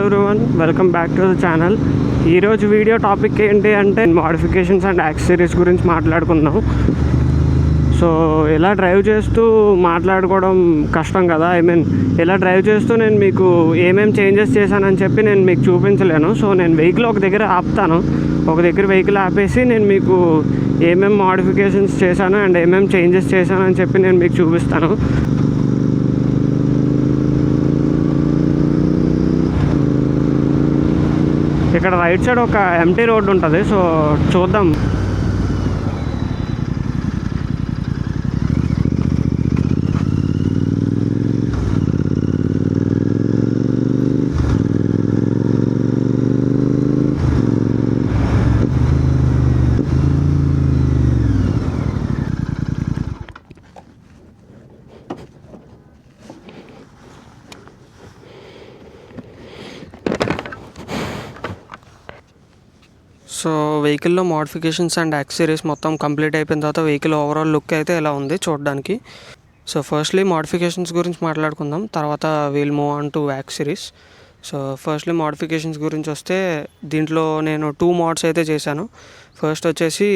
Everyone, welcome back to the channel. ఈరోజు video topic ఏంటి అంటే మోడిఫికేషన్స్ అండ్ యాక్సెసరీస్ గురించి మాట్లాడుకుందాం. సో ఇలా డ్రైవ్ చేస్తూ మాట్లాడుకోవడం కష్టం కదా. ఇలా డ్రైవ్ చేస్తూ నేను మీకు ఏమేమి చేంజెస్ చేశానని చెప్పి నేను మీకు చూపించలేను. సో నేను వెహికల్ ఒక దగ్గర ఆపుతాను, ఒక దగ్గర వెహికల్ ఆపేసి నేను మీకు ఏమేమి మోడిఫికేషన్స్ చేశాను అండ్ ఏమేమి చేంజెస్ చేశాను అని చెప్పి నేను మీకు చూపిస్తాను. ఇక్కడ రైట్ సైడ్ ఒక ఎంటీ రోడ్ ఉంటుంది, సో చూద్దాం. సో వెహికల్లో మోడిఫికేషన్స్ అండ్ యాక్సెసరీస్ మొత్తం కంప్లీట్ అయిపోయిన తర్వాత వెహికల్ ఓవరాల్ లుక్ అయితే ఎలా ఉంది చూడడానికి. సో ఫస్ట్లీ మోడిఫికేషన్స్ గురించి మాట్లాడుకుందాం, తర్వాత wheel move on to accessories. So firstly modifications గురించి వస్తే దీంట్లో నేను 2 మోడ్స్ అయితే చేశాను. ఫస్ట్ వచ్చేసి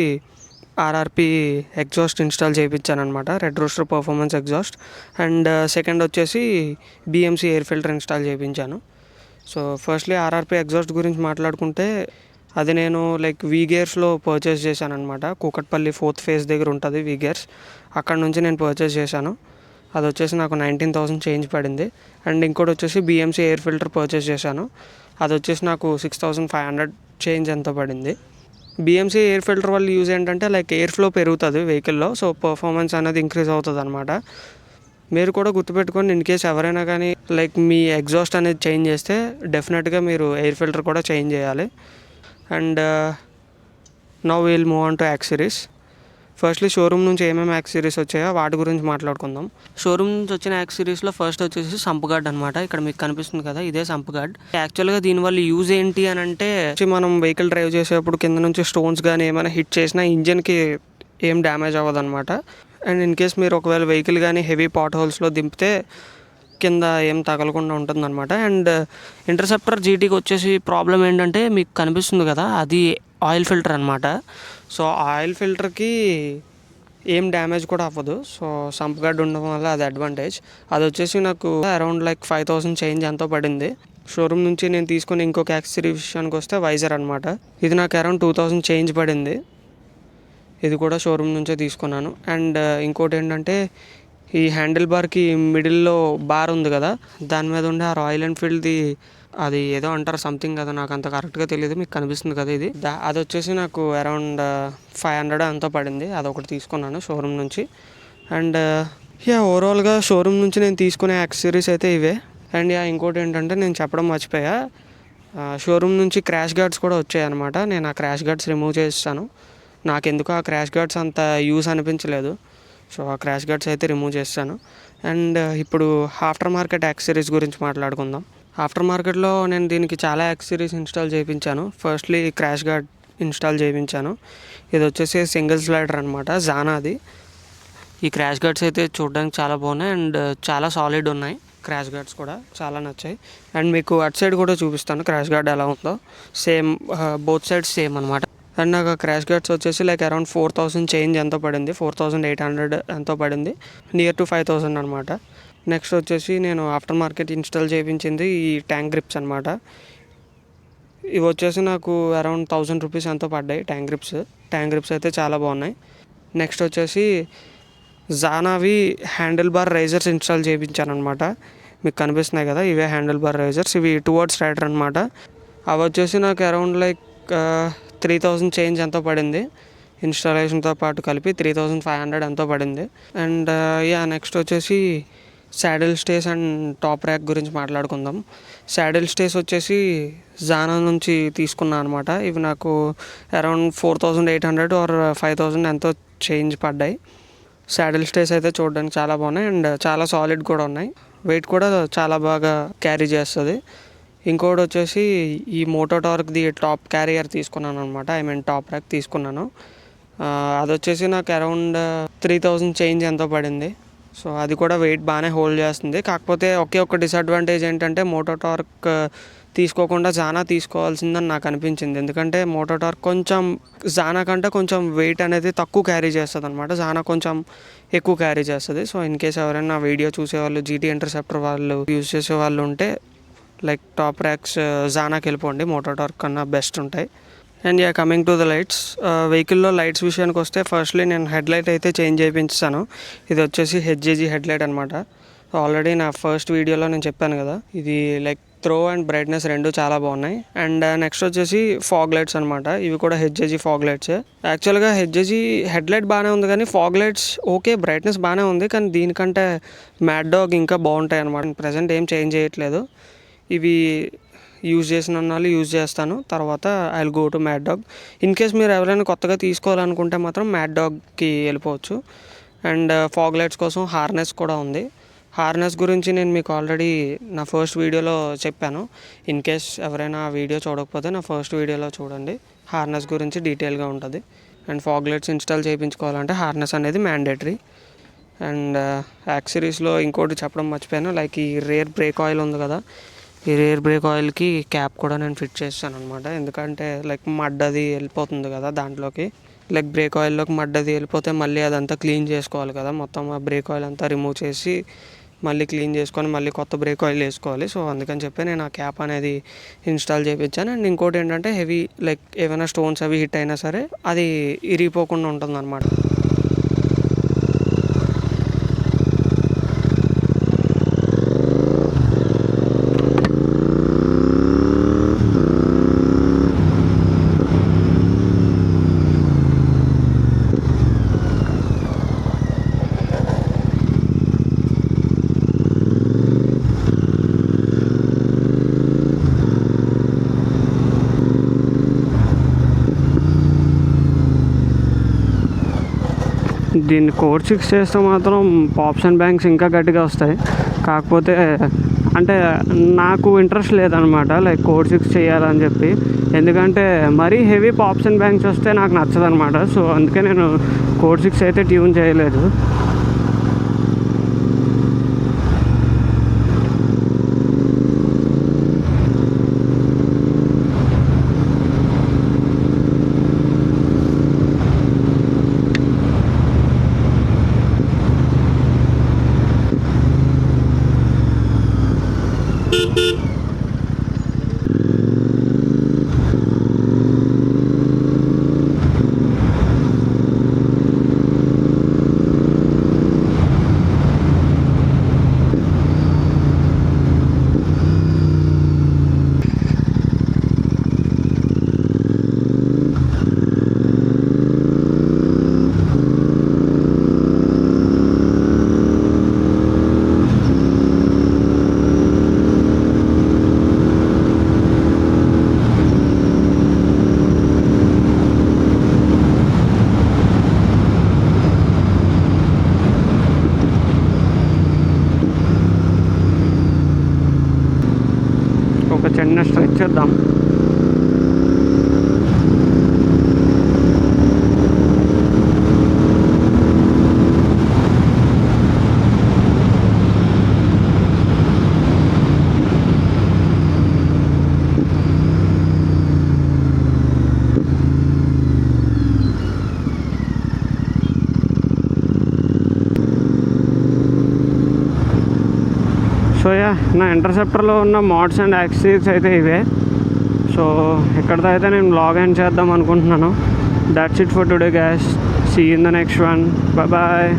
ఆర్ఆర్పి ఎగ్జాస్ట్ ఇన్స్టాల్ చేయించాను అనమాట, red roster performance exhaust. And second వచ్చేసి బిఎంసి ఎయిర్ ఫిల్టర్ ఇన్స్టాల్ చేయించాను. సో ఫస్ట్లీ ఆర్ఆర్పి ఎగ్జాస్ట్ గురించి మాట్లాడుకుంటే అది నేను వీ గేర్స్లో పర్చేస్ చేశాను అనమాట. కూకట్పల్లి 4th ఫేజ్ దగ్గర ఉంటుంది వీ గేర్స్, అక్కడ నుంచి నేను పర్చేస్ చేశాను. అది వచ్చేసి నాకు 19,000 చేంజ్ పడింది. అండ్ ఇంకోటి వచ్చేసి బిఎంసి ఎయిర్ ఫిల్టర్ పర్చేస్ చేశాను, అది వచ్చేసి నాకు 6,500 చేంజ్ ఎంతో పడింది. బిఎంసి ఎయిర్ ఫిల్టర్ వల్ల యూజ్ ఏంటంటే ఎయిర్ ఫ్లో పెరుగుతుంది వెహికల్లో, సో పర్ఫార్మెన్స్ అనేది ఇంక్రీజ్ అవుతుంది అనమాట. మీరు కూడా గుర్తుపెట్టుకొని ఇన్ కేస్ ఎవరైనా కానీ మీ ఎగ్జాస్ట్ అనేది చేంజ్ చేస్తే డెఫినెట్గా మీరు ఎయిర్ ఫిల్టర్ కూడా చేంజ్ చేయాలి. And now will move on to accessories. Firstly showroom నుంచి ఏమేమి యాక్సెసరీస్ వచ్చాయో వాటి గురించి మాట్లాడుకుందాం. షోరూమ్ నుంచి వచ్చిన యాక్సెసరీస్లో ఫస్ట్ వచ్చేసి సంప్ గార్డ్ అనమాట. ఇక్కడ మీకు కనిపిస్తుంది కదా, ఇదే సంప్ గార్డ్. యాక్చువల్గా దీనివల్ల యూజ్ ఏంటి అని అంటే మనం వెహికల్ డ్రైవ్ చేసేటప్పుడు కింద నుంచి స్టోన్స్ కానీ ఏమైనా హిట్ చేసినా ఇంజన్కి ఏం డ్యామేజ్ అవ్వదు అనమాట. అండ్ ఇన్ కేస్ మీరు ఒకవేళ వెహికల్ కానీ హెవీ పాట్ హోల్స్లో దింపితే కింద ఏం తగలకుండా ఉంటుంది అనమాట. అండ్ ఇంటర్సెప్టర్ జీటీకి వచ్చేసి ప్రాబ్లం ఏంటంటే మీకు కనిపిస్తుంది కదా, అది ఆయిల్ ఫిల్టర్ అనమాట. సో ఆయిల్ ఫిల్టర్కి ఏం డ్యామేజ్ కూడా అవ్వదు. సో సంప్ గార్డ్ ఉండడం వల్ల అది అడ్వాంటేజ్. అది వచ్చేసి నాకు అరౌండ్ 5,000 చేంజ్ ఎంతో పడింది. షోరూమ్ నుంచి నేను తీసుకుని ఇంకొక యాక్సెసరీ విషయానికి వస్తే వైజర్ అనమాట. ఇది నాకు అరౌండ్ 2,000 చేంజ్ పడింది. ఇది కూడా షోరూమ్ నుంచే తీసుకున్నాను. అండ్ ఇంకోటి ఏంటంటే ఈ హ్యాండిల్ బార్కి మిడిల్లో బార్ ఉంది కదా, దాని మీద ఉండే ఆ రాయల్ ఎన్ఫీల్డ్ది అది ఏదో అంటారు సంథింగ్ కదా, నాకు అంత కరెక్ట్గా తెలియదు. మీకు కనిపిస్తుంది కదా ఇది, అది వచ్చేసి నాకు అరౌండ్ 500 అంతా పడింది. అదొకటి తీసుకున్నాను షోరూమ్ నుంచి. అండ్ ఓవరాల్గా షోరూమ్ నుంచి నేను తీసుకునే యాక్సెసరీస్ అయితే ఇవే. అండ్ ఇంకోటి ఏంటంటే నేను చెప్పడం మర్చిపోయా, షోరూమ్ నుంచి క్రాష్ గార్డ్స్ కూడా వచ్చాయన్నమాట. నేను ఆ క్రాష్ గార్డ్స్ రిమూవ్ చేస్తాను. నాకెందుకు ఆ క్రాష్ గార్డ్స్ అంత యూస్ అనిపించలేదు, సో ఆ క్రాష్ గార్డ్స్ అయితే రిమూవ్ చేస్తాను. అండ్ ఇప్పుడు ఆఫ్టర్ మార్కెట్ యాక్సెసరీస్ గురించి మాట్లాడుకుందాం. ఆఫ్టర్ మార్కెట్లో నేను దీనికి చాలా యాక్సెసరీస్ ఇన్స్టాల్ చేయించాను. ఫస్ట్లీ క్రాష్ గార్డ్ ఇన్స్టాల్ చేయించాను. ఇది వచ్చేసి సింగిల్ స్లైడర్ అనమాట, జానాది. ఈ క్రాష్ గార్డ్స్ అయితే చూడడానికి చాలా బాగున్నాయి అండ్ చాలా సాలిడ్ ఉన్నాయి. క్రాష్ గార్డ్స్ కూడా చాలా నచ్చాయి. అండ్ మీకు అటు సైడ్ కూడా చూపిస్తాను క్రాష్ గార్డ్ ఎలా ఉందో. సేమ్ బోత్ సైడ్స్ సేమ్ అనమాట. అండ్ నాకు క్రాష్ గార్డ్స్ వచ్చేసి అరౌండ్ 4,000 చేంజ్ ఎంతో పడింది, 4,800 ఎంతో పడింది, నియర్ టు 5,000 అనమాట. నెక్స్ట్ వచ్చేసి నేను ఆఫ్టర్ మార్కెట్ ఇన్స్టాల్ చేయించింది ఈ ట్యాంక్ గ్రిప్స్ అనమాట. ఇవి వచ్చేసి నాకు అరౌండ్ 1,000 రూపీస్ ఎంతో పడ్డాయి ట్యాంక్ గ్రిప్స్ అయితే చాలా బాగున్నాయి. నెక్స్ట్ వచ్చేసి జానావి హ్యాండిల్ బార్ రైజర్స్ ఇన్స్టాల్ చేయించాను అనమాట. మీకు కనిపిస్తున్నాయి కదా, ఇవే హ్యాండిల్ బార్ రైజర్స్. ఇవి టువర్డ్స్ రైడర్ అనమాట. అవి వచ్చేసి నాకు అరౌండ్ 3,000 చేంజ్ ఎంతో పడింది, ఇన్స్టాలేషన్తో పాటు కలిపి 3,500 ఎంతో పడింది. అండ్ నెక్స్ట్ వచ్చేసి saddle stays and top rack గురించి మాట్లాడుకుందాం. శాడిల్ స్టేస్ వచ్చేసి జానా నుంచి తీసుకున్నాను అనమాట. ఇవి నాకు అరౌండ్ 4,800 ఆర్ 5,000 ఎంతో చేంజ్ పడ్డాయి. శాడిల్ స్టేస్ అయితే చూడడానికి చాలా బాగున్నాయి అండ్ చాలా సాలిడ్ కూడా ఉన్నాయి. వెయిట్ కూడా చాలా బాగా క్యారీ చేస్తుంది. ఇంకోటి వచ్చేసి ఈ మోటో టార్క్ది టాప్ క్యారియర్ తీసుకున్నాను అనమాట, టాప్ ర్యాక్ తీసుకున్నాను. అది వచ్చేసి నాకు అరౌండ్ 3,000 చేంజ్ ఎంతో పడింది. సో అది కూడా వెయిట్ బాగానే హోల్డ్ చేస్తుంది. కాకపోతే ఒకే ఒక డిసడ్వాంటేజ్ ఏంటంటే మోటో టార్క్ తీసుకోకుండా జానా తీసుకోవాల్సిందని నాకు అనిపించింది. ఎందుకంటే మోటో టార్క్ కొంచెం జానా కంటే కొంచెం వెయిట్ అనేది తక్కువ క్యారీ చేస్తుంది అనమాట. జానా కొంచెం ఎక్కువ క్యారీ చేస్తుంది. సో ఇన్ కేస్ ఎవరైనా వీడియో చూసేవాళ్ళు, జీటీ ఇంటర్సెప్టర్ వాళ్ళు యూజ్ చేసే వాళ్ళు ఉంటే లైక్ టాప్ ర్యాక్స్ జానాకి వెళ్ళిపోండి, మోటో టార్క్ కన్నా బెస్ట్ ఉంటాయి. And coming to the lights, వెహికల్లో లైట్స్ విషయానికి వస్తే ఫస్ట్లీ నేను హెడ్లైట్ అయితే చేంజ్ చేయించాను. ఇది వచ్చేసి హెచ్జేజీ హెడ్లైట్ అనమాట. ఆల్రెడీ నా ఫస్ట్ వీడియోలో నేను చెప్పాను కదా, ఇది లైక్ త్రో అండ్ బ్రైట్నెస్ రెండు చాలా బాగున్నాయి. అండ్ నెక్స్ట్ వచ్చేసి ఫాగ్ లైట్స్ అనమాట. ఇవి కూడా హెచ్జేజీ ఫాగ్ లైట్సే. యాక్చువల్గా హెచ్జేజీ హెడ్లైట్ బాగానే ఉంది, కానీ ఫాగ్ లైట్స్ ఓకే, బ్రైట్నెస్ బాగానే ఉంది, కానీ దీనికంటే మ్యాడ్ డాగ్ ఇంకా బాగుంటాయి అనమాట. ప్రజెంట్ ఏం చేంజ్ చేయట్లేదు. ఇవి యూజ్ చేసిన వాళ్ళు యూజ్ చేస్తాను, తర్వాత I will go to mad dog. In case మీరు ఎవరైనా కొత్తగా తీసుకోవాలనుకుంటే మాత్రం మ్యాడ్ డాగ్కి వెళ్ళిపోవచ్చు. అండ్ ఫాగ్ లైట్స్ కోసం హార్నెస్ కూడా ఉంది. హార్నెస్ గురించి నేను మీకు ఆల్రెడీ నా ఫస్ట్ వీడియోలో చెప్పాను. ఇన్ కేస్ ఎవరైనా ఆ వీడియో చూడకపోతే నా ఫస్ట్ వీడియోలో చూడండి, హార్నెస్ గురించి డీటెయిల్గా ఉంటుంది. అండ్ ఫాగ్ లైట్స్ ఇన్స్టాల్ చేయించుకోవాలంటే హార్నెస్ అనేది మ్యాండేటరీ. అండ్ యాక్సరీస్లో ఇంకోటి చెప్పడం మర్చిపోయాను, లైక్ ఈ రేర్ బ్రేక్ ఆయిల్ ఉంది కదా, ఈ రేర్ బ్రేక్ ఆయిల్కి క్యాప్ కూడా నేను ఫిట్ చేస్తాను అనమాట. ఎందుకంటే లైక్ మడ్ అది వెళ్ళిపోతుంది కదా దాంట్లోకి, లైక్ బ్రేక్ ఆయిల్లోకి మడ్ అది వెళ్ళిపోతే మళ్ళీ అదంతా క్లీన్ చేసుకోవాలి కదా, మొత్తం ఆ బ్రేక్ ఆయిల్ అంతా రిమూవ్ చేసి మళ్ళీ క్లీన్ చేసుకొని మళ్ళీ కొత్త బ్రేక్ ఆయిల్ వేసుకోవాలి. సో అందుకని చెప్పి నేను ఆ క్యాప్ అనేది ఇన్స్టాల్ చేయించాను. అండ్ ఇంకోటి ఏంటంటే హెవీ లైక్ ఏమైనా స్టోన్స్ అవి హిట్ అయినా సరే అది ఇరిగిపోకుండా ఉంటుంది అనమాట. దీన్ని కోడ్ 6 చేస్తే మాత్రం పాప్స్ అండ్ బ్యాంక్స్ ఇంకా గట్టిగా వస్తాయి. కాకపోతే అంటే నాకు ఇంట్రెస్ట్ లేదనమాట లైక్ కోడ్ 6 చేయాలని చెప్పి, ఎందుకంటే మరీ హెవీ పాప్స్ అండ్ బ్యాంక్స్ వస్తే నాకు నచ్చదనమాట. సో అందుకే నేను కోడ్ 6 అయితే ట్యూన్ చేయలేదు. ఒక చిన్న స్ట్రెచ్ చేద్దాం. సో నా ఇంటర్సెప్టర్లో ఉన్న మోడ్స్ అండ్ యాక్సెసరీస్ అయితే ఇవే. సో ఇక్కడితో అయితే నేను వ్లాగ్ ఎండ్ చేద్దాం అనుకుంటున్నాను. That's it for today guys. See you in the next one. Bye bye.